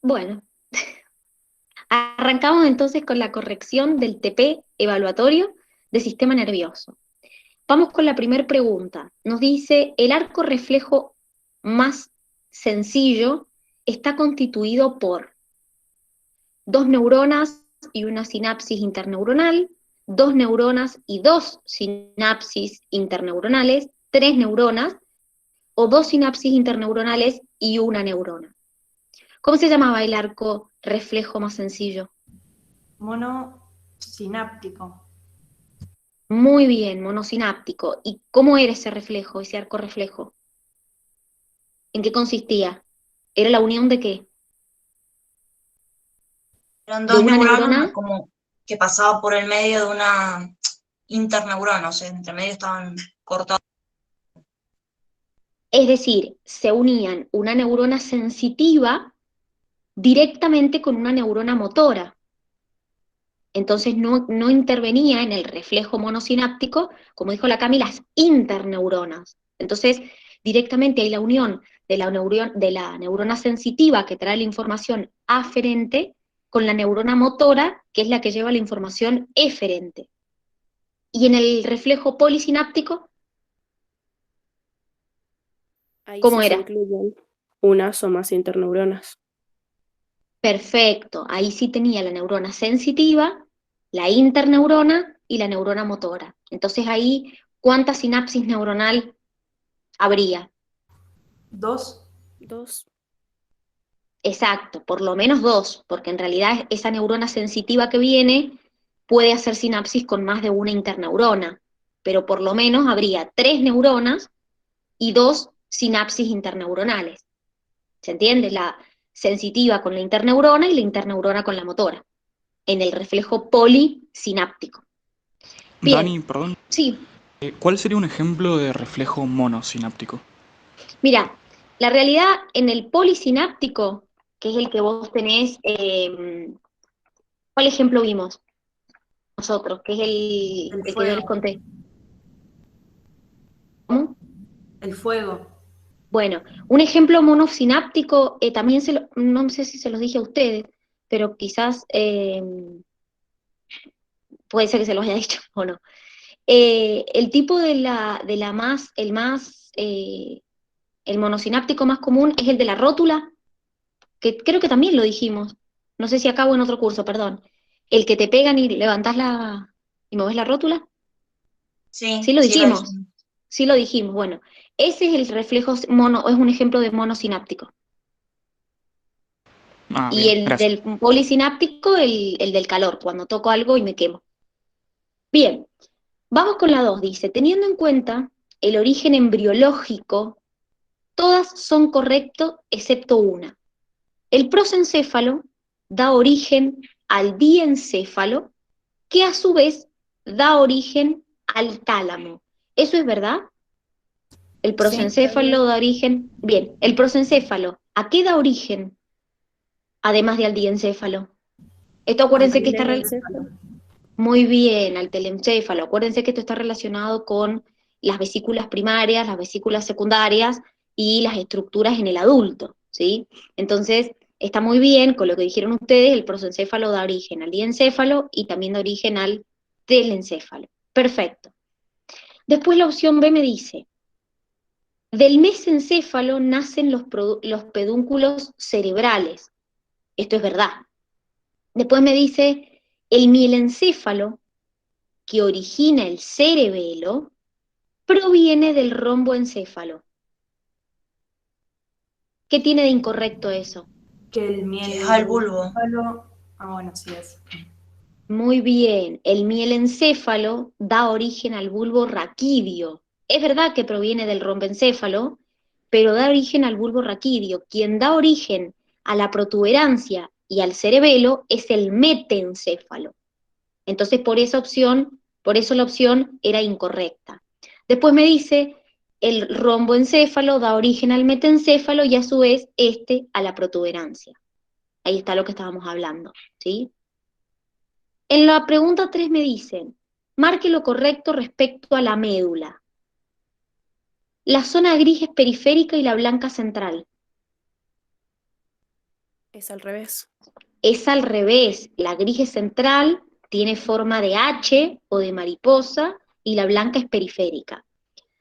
Bueno, arrancamos entonces con la corrección del TP evaluatorio de sistema nervioso. Vamos con la primera pregunta. Nos dice, el arco reflejo más sencillo está constituido por dos neuronas y una sinapsis interneuronal, dos neuronas y dos sinapsis interneuronales, tres neuronas o dos sinapsis interneuronales y una neurona. ¿Cómo se llamaba el arco reflejo más sencillo? Monosináptico. Muy bien, monosináptico. ¿Y cómo era ese reflejo, ese arco reflejo? ¿En qué consistía? ¿Era la unión de qué? Eran ¿De dos una neuronas neurona? como que pasaba por el medio de una interneurona, o sea, entre medio estaban cortados. Es decir, se unían una neurona sensitiva directamente con una neurona motora. Entonces no intervenía en el reflejo monosináptico, como dijo la Cami, las interneuronas. Entonces, directamente hay la unión de la neurona sensitiva que trae la información aferente con la neurona motora, que es la que lleva la información eferente. Y en el reflejo polisináptico, Ahí ¿cómo sí se era? incluyen unas o más interneuronas. Perfecto, ahí sí tenía la neurona sensitiva, la interneurona y la neurona motora. Entonces ahí, ¿cuánta sinapsis neuronal habría? Dos. Dos. Exacto, por lo menos dos, porque en realidad esa neurona sensitiva que viene puede hacer sinapsis con más de una interneurona, pero por lo menos habría tres neuronas y dos sinapsis interneuronales. ¿Se entiende? La sensitiva con la interneurona y la interneurona con la motora, en el reflejo polisináptico. Bien, Dani, perdón, sí, ¿cuál sería un ejemplo de reflejo monosináptico? mira, la realidad en el polisináptico, que es el que vos tenés, ¿cuál ejemplo vimos nosotros? Que es El el que yo les fuego. conté. ¿Cómo? El fuego. Bueno, un ejemplo monosináptico, también no sé si se los dije a ustedes, pero quizás puede ser que se los haya dicho o no. El tipo de la más, el monosináptico más común es el de la rótula, que creo que también lo dijimos. No sé si acabo en otro curso, perdón. El que te pegan y levantás y moves la rótula. Sí Sí, lo sí lo dijimos, dijimos. sí lo dijimos. Bueno, ese es el reflejo mono, es un ejemplo de monosináptico. Ah, Y bien, el gracias. del polisináptico, el del calor, cuando toco algo y me quemo. Bien, vamos con la 2. Dice, teniendo en cuenta el origen embriológico, todas son correctos excepto una. El prosencéfalo da origen al diencéfalo, que a su vez da origen al tálamo. ¿Eso es verdad? El Sí. prosencéfalo da origen. Bien, el prosencéfalo, ¿a qué da origen? Además de al diencéfalo. Esto Al acuérdense que está telencéfalo. muy bien, al telencéfalo. Acuérdense que esto está relacionado con las vesículas primarias, las vesículas secundarias y las estructuras en el adulto, ¿sí? Entonces, está muy bien con lo que dijeron ustedes, el prosencéfalo da origen al diencéfalo y también da origen al telencéfalo. Perfecto. Después la opción B me dice, del mesencéfalo nacen los pedúnculos cerebrales. Esto es verdad. Después me dice, el mielencéfalo, que origina el cerebelo, proviene del romboencéfalo. ¿Qué tiene de incorrecto eso? Que el Que es al bulbo. mielencéfalo. Ah, bueno, sí es. Muy bien, el mielencéfalo da origen al bulbo raquídeo. Es verdad que proviene del romboencéfalo, pero da origen al bulbo raquídeo. Quien da origen a la protuberancia y al cerebelo es el metencéfalo. Entonces, por eso la opción era incorrecta. Después me dice, el romboencéfalo da origen al metencéfalo y a su vez este a la protuberancia. Ahí está lo que estábamos hablando, ¿sí? En la pregunta 3 me dicen, marque lo correcto respecto a la médula. La zona gris es periférica y la blanca central. Es al revés. Es al revés, la gris es central, tiene forma de H o de mariposa, y la blanca es periférica.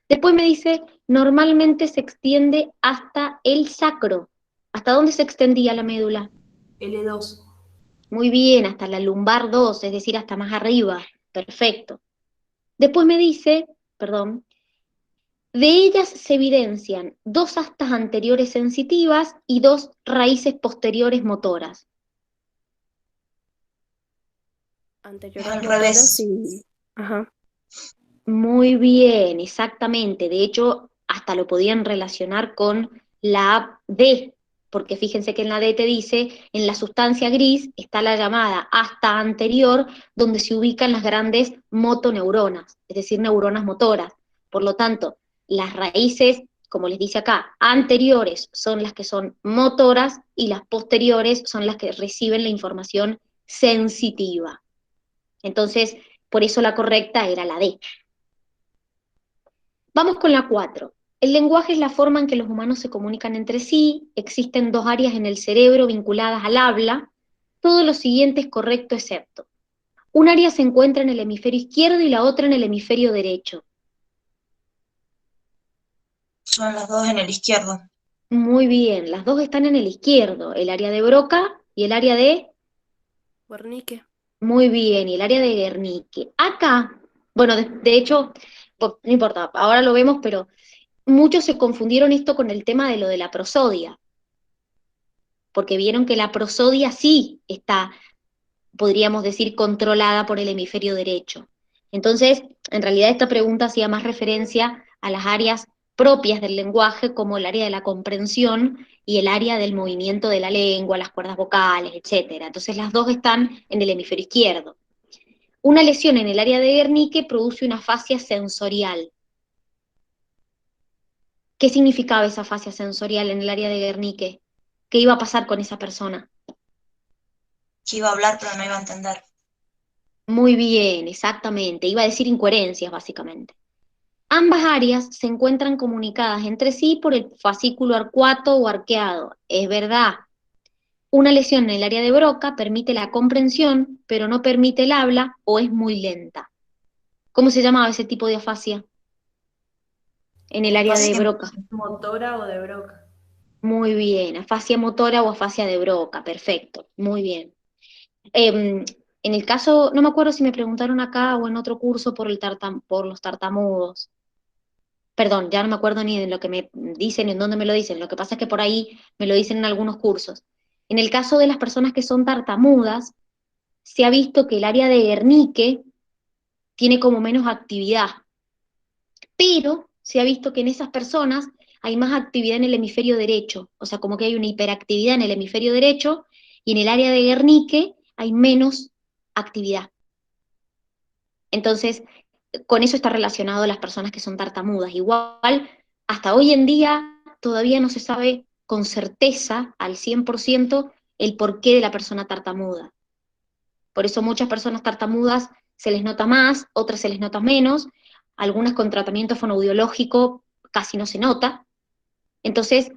Después me dice, normalmente se extiende hasta el sacro. ¿Hasta dónde se extendía la médula? L2. Muy bien, hasta la lumbar 2, es decir, hasta más arriba. Perfecto. Después me dice, perdón, de ellas se evidencian 2 astas anteriores sensitivas y 2 raíces posteriores motoras. Anteriores Al motoras revés. y... Ajá. Muy bien, exactamente. De hecho, hasta lo podían relacionar con la D, porque fíjense que en la D te dice, en la sustancia gris está la llamada asta anterior, donde se ubican las grandes motoneuronas, es decir, neuronas motoras. Por lo tanto, las raíces, como les dice acá, anteriores son las que son motoras y las posteriores son las que reciben la información sensitiva. Entonces, por eso la correcta era la D. Vamos con la 4. El lenguaje es la forma en que los humanos se comunican entre sí, existen 2 áreas en el cerebro vinculadas al habla, todo lo siguiente es correcto excepto. Un área se encuentra en el hemisferio izquierdo y la otra en el hemisferio derecho. Son las dos en el izquierdo. Muy bien, las 2 están en el izquierdo, el área de Broca y el área de... Wernicke. Muy bien, y el área de Wernicke. Acá, bueno, de hecho, no importa, ahora lo vemos, pero muchos se confundieron esto con el tema de lo de la prosodia, porque vieron que la prosodia sí está, podríamos decir, controlada por el hemisferio derecho. Entonces, en realidad esta pregunta hacía más referencia a las áreas propias del lenguaje, como el área de la comprensión y el área del movimiento de la lengua, las cuerdas vocales, etc. Entonces las 2 están en el hemisferio izquierdo. Una lesión en el área de Wernicke produce una afasia sensorial. ¿Qué significaba esa afasia sensorial en el área de Wernicke? ¿Qué iba a pasar con esa persona? Que iba a hablar pero no iba a entender. Muy bien, exactamente. Iba a decir incoherencias, básicamente. Ambas áreas se encuentran comunicadas entre sí por el fascículo arcuato o arqueado. Es verdad. Una lesión en el área de Broca permite la comprensión, pero no permite el habla o es muy lenta. ¿Cómo se llamaba ese tipo de afasia en el área de Afasia Broca? ¿Motora o de Broca? Muy bien, afasia motora o afasia de Broca, perfecto, muy bien. En el caso, no me acuerdo si me preguntaron acá o en otro curso por los tartamudos. Perdón, ya no me acuerdo ni de lo que me dicen, en dónde me lo dicen. Lo que pasa es que por ahí me lo dicen en algunos cursos. En el caso de las personas que son tartamudas, se ha visto que el área de Wernicke tiene como menos actividad, pero se ha visto que en esas personas hay más actividad en el hemisferio derecho, o sea, como que hay una hiperactividad en el hemisferio derecho y en el área de Wernicke hay menos actividad. Entonces, con eso está relacionado las personas que son tartamudas. Igual, hasta hoy en día todavía no se sabe con certeza al 100% el porqué de la persona tartamuda. Por eso muchas personas tartamudas se les nota más, otras se les nota menos, algunas con tratamiento fonoaudiológico casi no se nota. Entonces,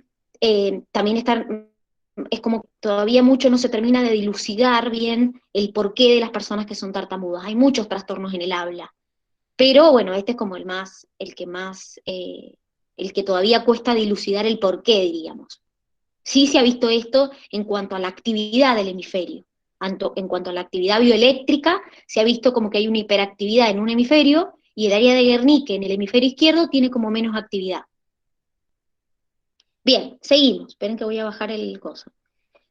también es como todavía mucho no se termina de dilucidar bien el porqué de las personas que son tartamudas. Hay muchos trastornos en el habla. Pero bueno, este es como el que todavía cuesta dilucidar el porqué, diríamos. Sí se ha visto esto en cuanto a la actividad del hemisferio. En cuanto a la actividad bioeléctrica, se ha visto como que hay una hiperactividad en un hemisferio y el área de Wernicke en el hemisferio izquierdo tiene como menos actividad. Bien, seguimos. Esperen que voy a bajar el coso.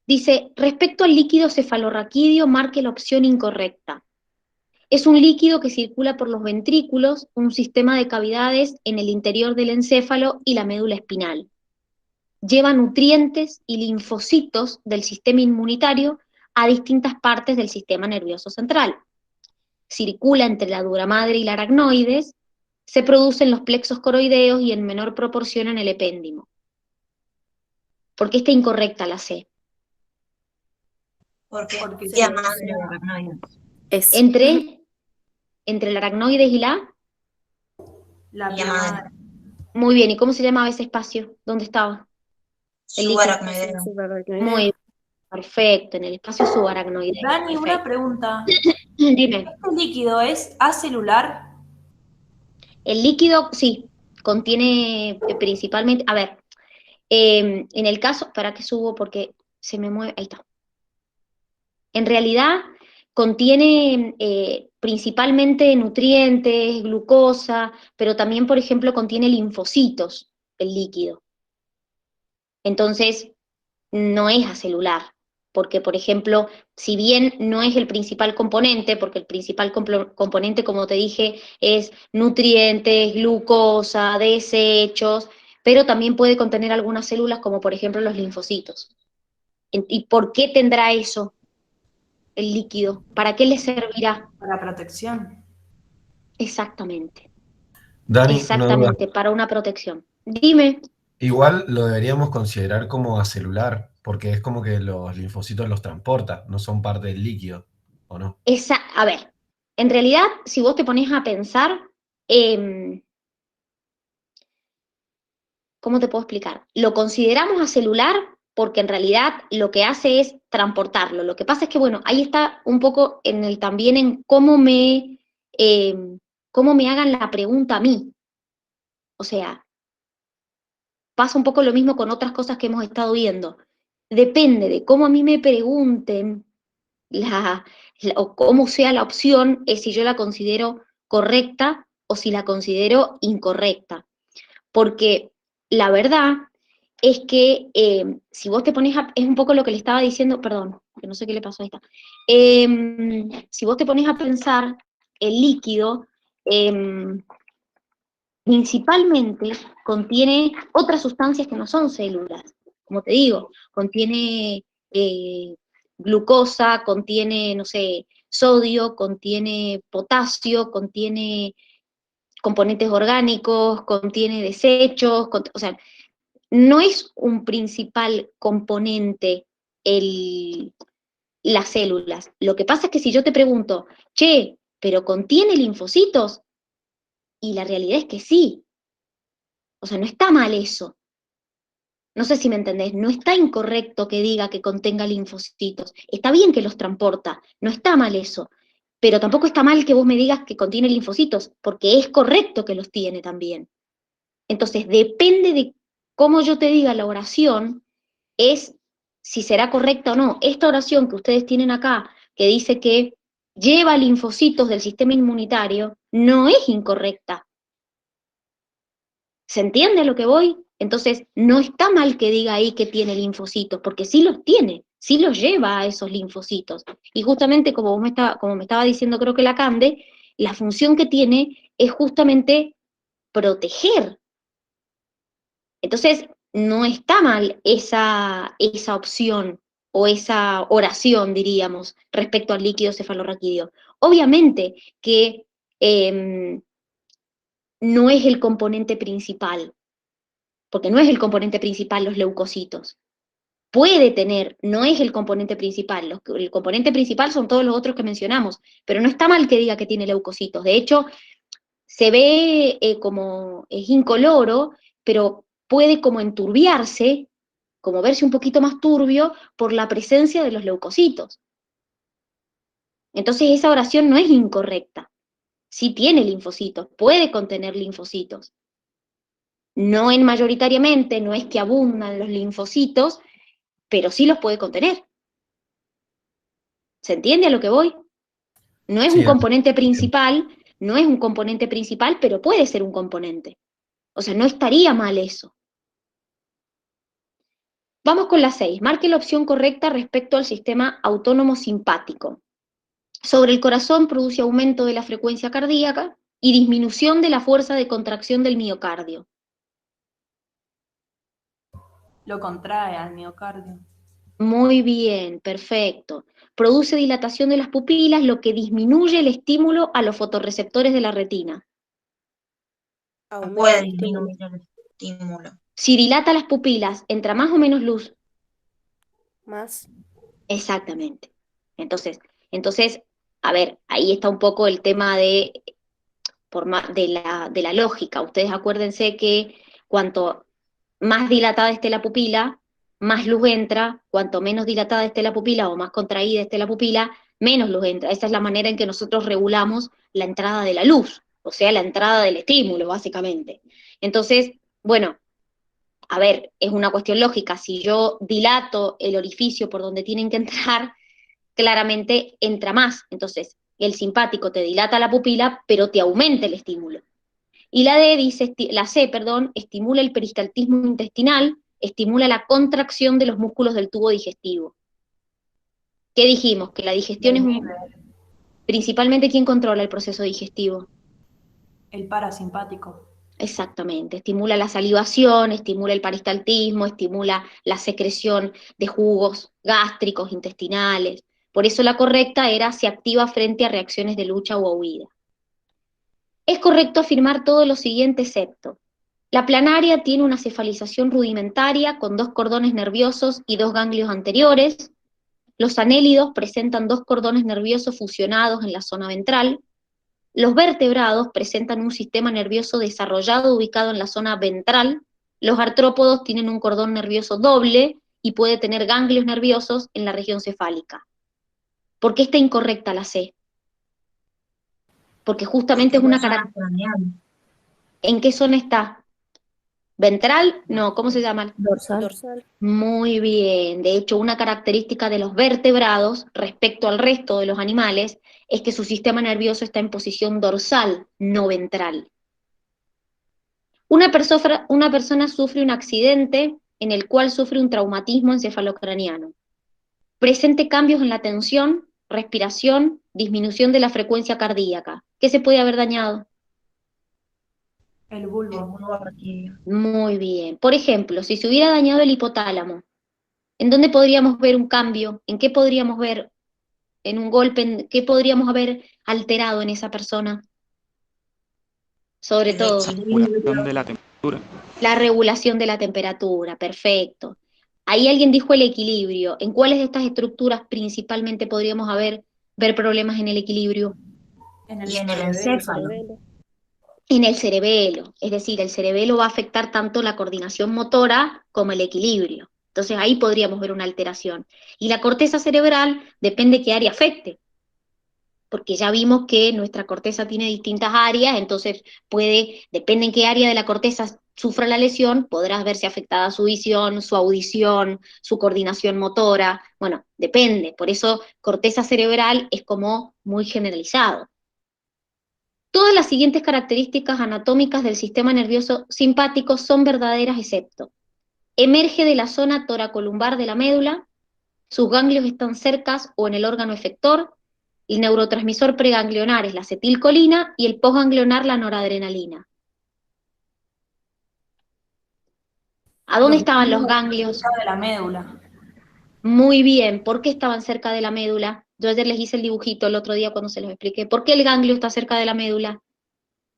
Dice, respecto al líquido cefalorraquídeo, marque la opción incorrecta. Es un líquido que circula por los ventrículos, un sistema de cavidades en el interior del encéfalo y la médula espinal. Lleva nutrientes y linfocitos del sistema inmunitario a distintas partes del sistema nervioso central. Circula entre la dura madre y la aracnoides, se produce en los plexos coroideos y en menor proporción en el epéndimo. ¿Por qué está incorrecta la C? Porque Porque tía se- madre de aracnoides. Es. Entre el aracnoides y la... La Tía tía madre. madre. Muy bien, ¿y cómo se llamaba ese espacio? ¿Dónde estaba? El líquido. Subaracnoideo. Muy Perfecto, en el espacio subaracnoideo. Dani, una Perfecto. pregunta. Dime, ¿Este líquido es acelular? el líquido, sí, contiene principalmente, a ver, en el caso, para que subo porque se me mueve, ahí está. En realidad contiene principalmente nutrientes, glucosa, pero también, por ejemplo, contiene linfocitos, el líquido. Entonces, no es acelular, porque, por ejemplo, si bien no es el principal componente, porque el principal componente, como te dije, es nutrientes, glucosa, desechos, pero también puede contener algunas células, como por ejemplo los linfocitos. ¿Y por qué tendrá eso el líquido? ¿Para qué le servirá? Para protección. Exactamente, Dani, una duda. exactamente, para una protección. Dime. Igual lo deberíamos considerar como acelular, porque es como que los linfocitos los transporta, no son parte del líquido, ¿o no? A ver, en realidad, si vos te pones a pensar, eh, ¿cómo te puedo explicar? Lo consideramos acelular porque en realidad lo que hace es transportarlo. Lo que pasa es que, bueno, ahí está un poco también en eh, cómo me hagan la pregunta a mí. O sea, pasa un poco lo mismo con otras cosas que hemos estado viendo. Depende de cómo a mí me pregunten o cómo sea la opción, es si yo la considero correcta o si la considero incorrecta. Porque la verdad es que si vos te pones es un poco lo que le estaba diciendo, perdón, que no sé qué le pasó a esta. Si vos te pones a pensar, el líquido principalmente contiene otras sustancias que no son células. Como te digo, contiene glucosa, contiene, no sé, sodio, contiene potasio, contiene componentes orgánicos, contiene desechos, o sea, no es un principal componente las células. Lo que pasa es que si yo te pregunto, che, ¿pero contiene linfocitos? Y la realidad es que sí. O sea, no está mal eso. No sé si me entendés, no está incorrecto que diga que contenga linfocitos. Está bien que los transporta, no está mal eso. Pero tampoco está mal que vos me digas que contiene linfocitos, porque es correcto que los tiene también. Entonces, depende de cómo yo te diga la oración, es si será correcta o no. Esta oración que ustedes tienen acá, que dice que lleva linfocitos del sistema inmunitario, no es incorrecta. ¿Se entiende a lo que voy? Entonces, no está mal que diga ahí que tiene linfocitos, porque sí los tiene, sí los lleva a esos linfocitos. Y justamente, como me estaba diciendo, creo que la Cande, la función que tiene es justamente proteger. Entonces, no está mal esa opción o esa oración, diríamos, respecto al líquido cefalorraquídeo. Obviamente que no es el componente principal, porque no es el componente principal los leucocitos. Puede tener, no es el componente principal, el componente principal son todos los otros que mencionamos, pero no está mal que diga que tiene leucocitos. De hecho, se ve como es incoloro, pero puede como enturbiarse, como verse un poquito más turbio por la presencia de los leucocitos. Entonces esa oración no es incorrecta. Sí tiene linfocitos, puede contener linfocitos. No en mayoritariamente, no es que abundan los linfocitos, pero sí los puede contener. ¿Se entiende a lo que voy? No es un Sí, Dani. componente principal, no es un componente principal, pero puede ser un componente. O sea, no estaría mal eso. Vamos con la 6. Marque la opción correcta respecto al sistema autónomo simpático. Sobre el corazón produce aumento de la frecuencia cardíaca y disminución de la fuerza de contracción del miocardio. Lo contrae al miocardio. Muy bien, perfecto. Produce dilatación de las pupilas, lo que disminuye el estímulo a los fotorreceptores de la retina. No Aumenta puede el estímulo. disminuir el estímulo. Si dilata las pupilas, ¿entra más o menos luz? Más. Exactamente. Entonces, a ver, ahí está un poco el tema de la lógica. Ustedes acuérdense que cuanto más dilatada esté la pupila, más luz entra, cuanto menos dilatada esté la pupila o más contraída esté la pupila, menos luz entra. Esa es la manera en que nosotros regulamos la entrada de la luz, o sea, la entrada del estímulo, básicamente. Entonces, bueno, a ver, es una cuestión lógica. Si yo dilato el orificio por donde tienen que entrar, claramente entra más. Entonces, el simpático te dilata la pupila, pero te aumenta el estímulo. Y la C, estimula el peristaltismo intestinal, estimula la contracción de los músculos del tubo digestivo. ¿Qué dijimos? Que la digestión es principalmente ¿quién controla el proceso digestivo? El parasimpático. Exactamente, estimula la salivación, estimula el peristaltismo, estimula la secreción de jugos gástricos, intestinales. Por eso la correcta era se activa frente a reacciones de lucha o huida. Es correcto afirmar todo lo siguiente excepto: la planaria tiene una cefalización rudimentaria con 2 cordones nerviosos y 2 ganglios anteriores. Los anélidos presentan 2 cordones nerviosos fusionados en la zona ventral. Los vertebrados presentan un sistema nervioso desarrollado ubicado en la zona ventral. Los artrópodos tienen un cordón nervioso doble y puede tener ganglios nerviosos en la región cefálica. ¿Por qué está incorrecta la C? Porque justamente es una característica. ¿En qué zona está? ¿Ventral? No, ¿cómo se llama? Dorsal. Muy bien. De hecho, una característica de los vertebrados respecto al resto de los animales es que su sistema nervioso está en posición dorsal, no ventral. Una persona sufre un accidente en el cual sufre un traumatismo encefalocraniano. Presente cambios en la tensión, respiración, disminución de la frecuencia cardíaca. ¿Qué se puede haber dañado? El bulbo. El bulbo raquídeo. Muy bien. Por ejemplo, si se hubiera dañado el hipotálamo, ¿en dónde podríamos ver un cambio? ¿En qué podríamos ver en un golpe? ¿Qué podríamos haber alterado en esa persona? Sobre El todo, Regulación de la temperatura. la regulación de la temperatura, perfecto. Ahí alguien dijo el equilibrio. ¿En cuáles de estas estructuras principalmente podríamos ver problemas en el equilibrio? En el Y en el cerebelo. encéfalo. En el cerebelo, es decir, el cerebelo va a afectar tanto la coordinación motora como el equilibrio. Entonces ahí podríamos ver una alteración. Y la corteza cerebral depende qué área afecte, porque ya vimos que nuestra corteza tiene distintas áreas, entonces depende en qué área de la corteza sufra la lesión, podrás verse afectada su visión, su audición, su coordinación motora, bueno, depende, por eso corteza cerebral es como muy generalizado. Todas las siguientes características anatómicas del sistema nervioso simpático son verdaderas excepto: emerge de la zona toracolumbar de la médula, sus ganglios están cercas o en el órgano efector, el neurotransmisor preganglionar es la acetilcolina y el postganglionar la noradrenalina. ¿A dónde estaban los ganglios? Cerca de la médula. Muy bien, ¿por qué estaban cerca de la médula? Yo ayer les hice el dibujito el otro día cuando se los expliqué. ¿Por qué el ganglio está cerca de la médula?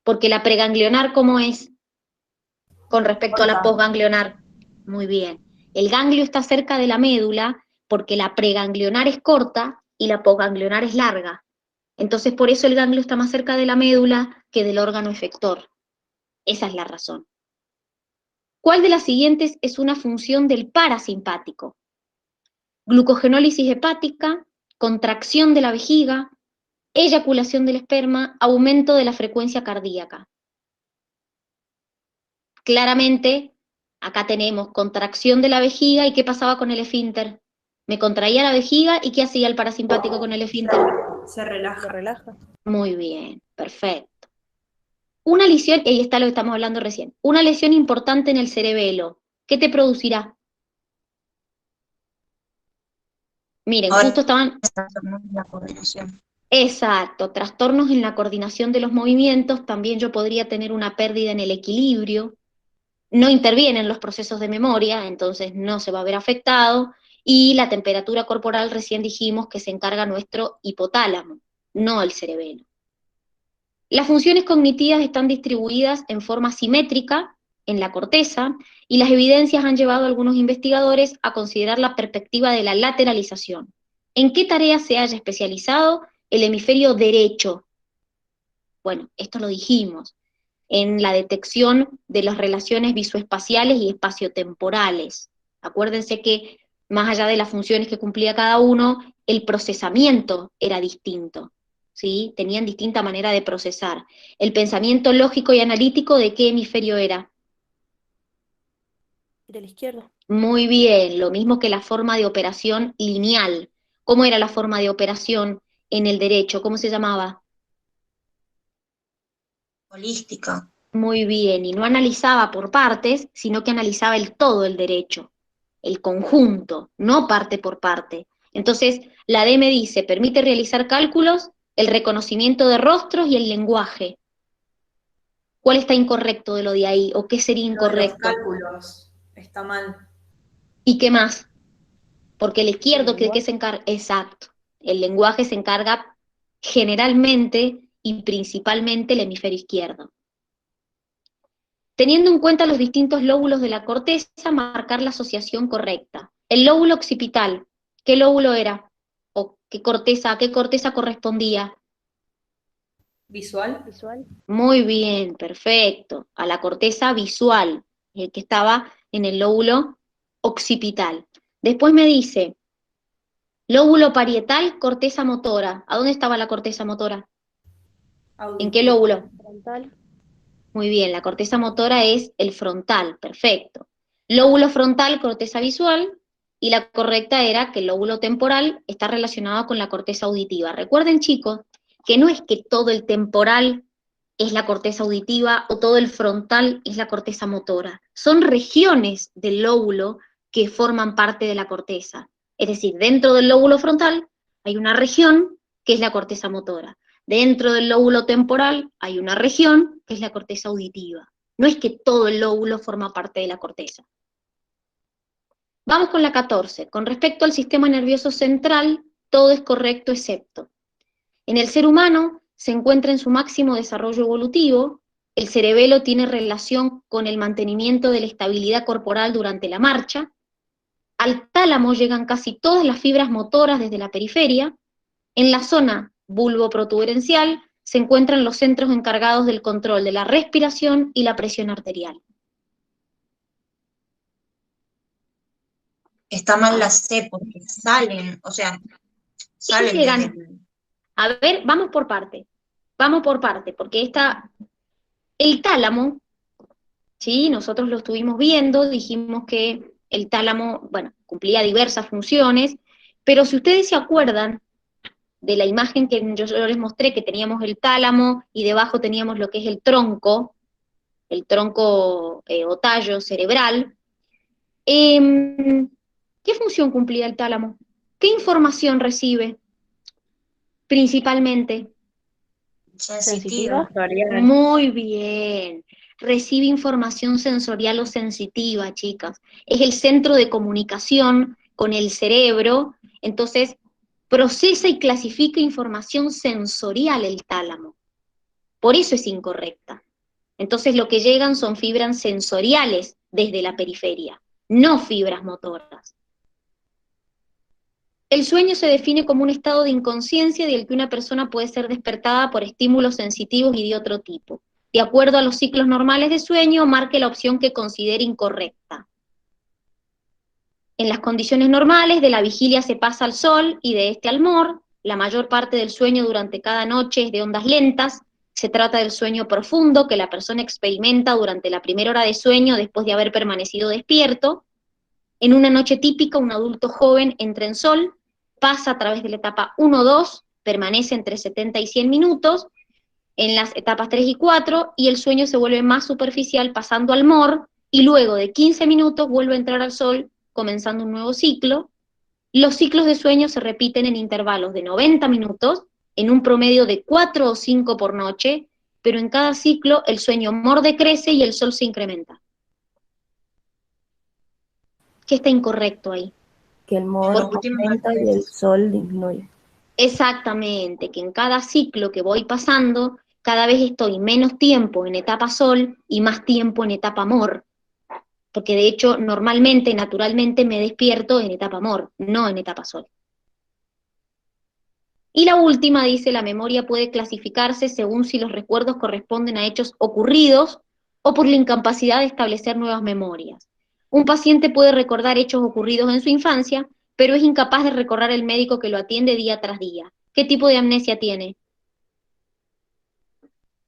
Porque la preganglionar, ¿cómo es con respecto a la postganglionar? Muy bien. El ganglio está cerca de la médula porque la preganglionar es corta y la postganglionar es larga. Entonces, por eso el ganglio está más cerca de la médula que del órgano efector. Esa es la razón. ¿Cuál de las siguientes es una función del parasimpático? Glucogenólisis hepática, contracción de la vejiga, eyaculación del esperma, aumento de la frecuencia cardíaca. Claramente, acá tenemos contracción de la vejiga, ¿y qué pasaba con el esfínter? Me contraía la vejiga, ¿y qué hacía el parasimpático con el esfínter? Se relaja. Muy bien, perfecto. Una lesión, y ahí está lo que estamos hablando recién, una lesión importante en el cerebelo, ¿qué te producirá? Miren, Ahora, justo estaban... la coordinación. Exacto, trastornos en la coordinación de los movimientos, también yo podría tener una pérdida en el equilibrio, no intervienen los procesos de memoria, entonces no se va a ver afectado, y la temperatura corporal recién dijimos que se encarga nuestro hipotálamo, no el cerebelo. Las funciones cognitivas están distribuidas en forma simétrica en la corteza, y las evidencias han llevado a algunos investigadores a considerar la perspectiva de la lateralización. ¿En qué tarea se haya especializado el hemisferio derecho? Bueno, esto lo dijimos, en la detección de las relaciones visoespaciales y espaciotemporales. Acuérdense que más allá de las funciones que cumplía cada uno, el procesamiento era distinto, ¿sí? Tenían distinta manera de procesar. El pensamiento lógico y analítico, ¿de qué hemisferio era? De la izquierda. Muy bien, lo mismo que la forma de operación lineal. ¿Cómo era la forma de operación en el derecho? ¿Cómo se llamaba? Holística. Muy bien, y no analizaba por partes, sino que analizaba el todo el derecho, el conjunto, no parte por parte. Entonces, la D me dice, permite realizar cálculos, el reconocimiento de rostros y el lenguaje. ¿Cuál está incorrecto de lo de ahí? ¿O qué sería Lo de los incorrecto? cálculos está mal. ¿Y qué más? Porque el izquierdo, ¿de qué Lenguaje. se encarga? Exacto. El lenguaje se encarga generalmente y principalmente el hemisferio izquierdo. Teniendo en cuenta los distintos lóbulos de la corteza, marcar la asociación correcta. El lóbulo occipital, ¿qué lóbulo era? ¿O a qué corteza correspondía? ¿Visual? Visual. Muy bien, perfecto. A la corteza visual, el que estaba en el lóbulo occipital. Después me dice, lóbulo parietal, corteza motora. ¿A dónde estaba la corteza motora? ¿En qué Auditivo. lóbulo? Frontal. Muy bien, la corteza motora es el frontal, perfecto. Lóbulo frontal, corteza visual, y la correcta era que el lóbulo temporal está relacionado con la corteza auditiva. Recuerden, chicos, que no es que todo el temporal es la corteza auditiva o todo el frontal es la corteza motora. Son regiones del lóbulo que forman parte de la corteza. Es decir, dentro del lóbulo frontal hay una región que es la corteza motora. Dentro del lóbulo temporal hay una región que es la corteza auditiva. No es que todo el lóbulo forma parte de la corteza. Vamos con la 14. Con respecto al sistema nervioso central, todo es correcto excepto. En el ser humano se encuentra en su máximo desarrollo evolutivo, el cerebelo tiene relación con el mantenimiento de la estabilidad corporal durante la marcha, al tálamo llegan casi todas las fibras motoras desde la periferia, en la zona bulboprotuberencial se encuentran los centros encargados del control de la respiración y la presión arterial. Está mal la C porque salen, o sea, ¿Qué salen desde llegan? A ver, vamos por parte, porque el tálamo, ¿sí? Nosotros lo estuvimos viendo, dijimos que el tálamo, bueno, cumplía diversas funciones, pero si ustedes se acuerdan de la imagen que yo les mostré, que teníamos el tálamo y debajo teníamos lo que es el tronco o tallo cerebral, ¿qué función cumplía el tálamo? ¿Qué información recibe principalmente? sensitiva. Muy bien. Recibe información sensorial o sensitiva, chicas. Es el centro de comunicación con el cerebro, entonces procesa y clasifica información sensorial el tálamo. Por eso es incorrecta. Entonces lo que llegan son fibras sensoriales desde la periferia, no fibras motoras. El sueño se define como un estado de inconsciencia del que una persona puede ser despertada por estímulos sensitivos y de otro tipo. De acuerdo a los ciclos normales de sueño, marque la opción que considere incorrecta. En las condiciones normales, de la vigilia se pasa al sol y de este al mor. La mayor parte del sueño durante cada noche es de ondas lentas. Se trata del sueño profundo que la persona experimenta durante la primera hora de sueño después de haber permanecido despierto. En una noche típica, un adulto joven entra en sol, pasa a través de la etapa 1-2, permanece entre 70 y 100 minutos, en las etapas 3 y 4, y el sueño se vuelve más superficial pasando al MOR, y luego de 15 minutos vuelve a entrar al sol, comenzando un nuevo ciclo. Los ciclos de sueño se repiten en intervalos de 90 minutos, en un promedio de 4 o 5 por noche, pero en cada ciclo el sueño MOR decrece y el sol se incrementa. ¿Qué está incorrecto ahí? Que el MOR aumenta y el sol disminuye. Exactamente, que en cada ciclo que voy pasando, cada vez estoy menos tiempo en etapa sol y más tiempo en etapa MOR. Porque de hecho, normalmente, naturalmente, me despierto en etapa MOR, no en etapa sol. Y la última dice, la memoria puede clasificarse según si los recuerdos corresponden a hechos ocurridos o por la incapacidad de establecer nuevas memorias. Un paciente puede recordar hechos ocurridos en su infancia, pero es incapaz de recordar el médico que lo atiende día tras día. ¿Qué tipo de amnesia tiene?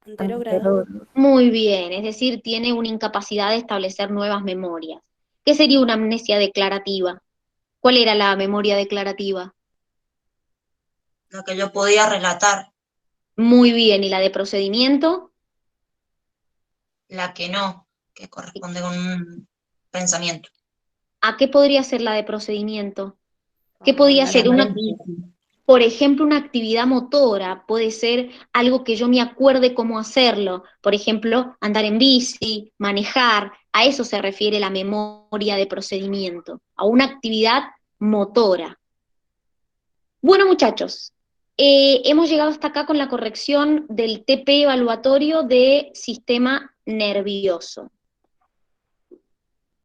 Anterógrado. Muy bien, es decir, tiene una incapacidad de establecer nuevas memorias. ¿Qué sería una amnesia declarativa? ¿Cuál era la memoria declarativa? La que yo podía relatar, Muy bien, ¿y la de procedimiento? la que no, que corresponde con un pensamiento. ¿A qué podría ser la de procedimiento? ¿Qué podía ser? Andar en bici. Por ejemplo, una actividad motora, puede ser algo que yo me acuerde cómo hacerlo. Por ejemplo, andar en bici, manejar, a eso se refiere la memoria de procedimiento, a una actividad motora. Bueno, muchachos, hemos llegado hasta acá con la corrección del TP evaluatorio de sistema nervioso.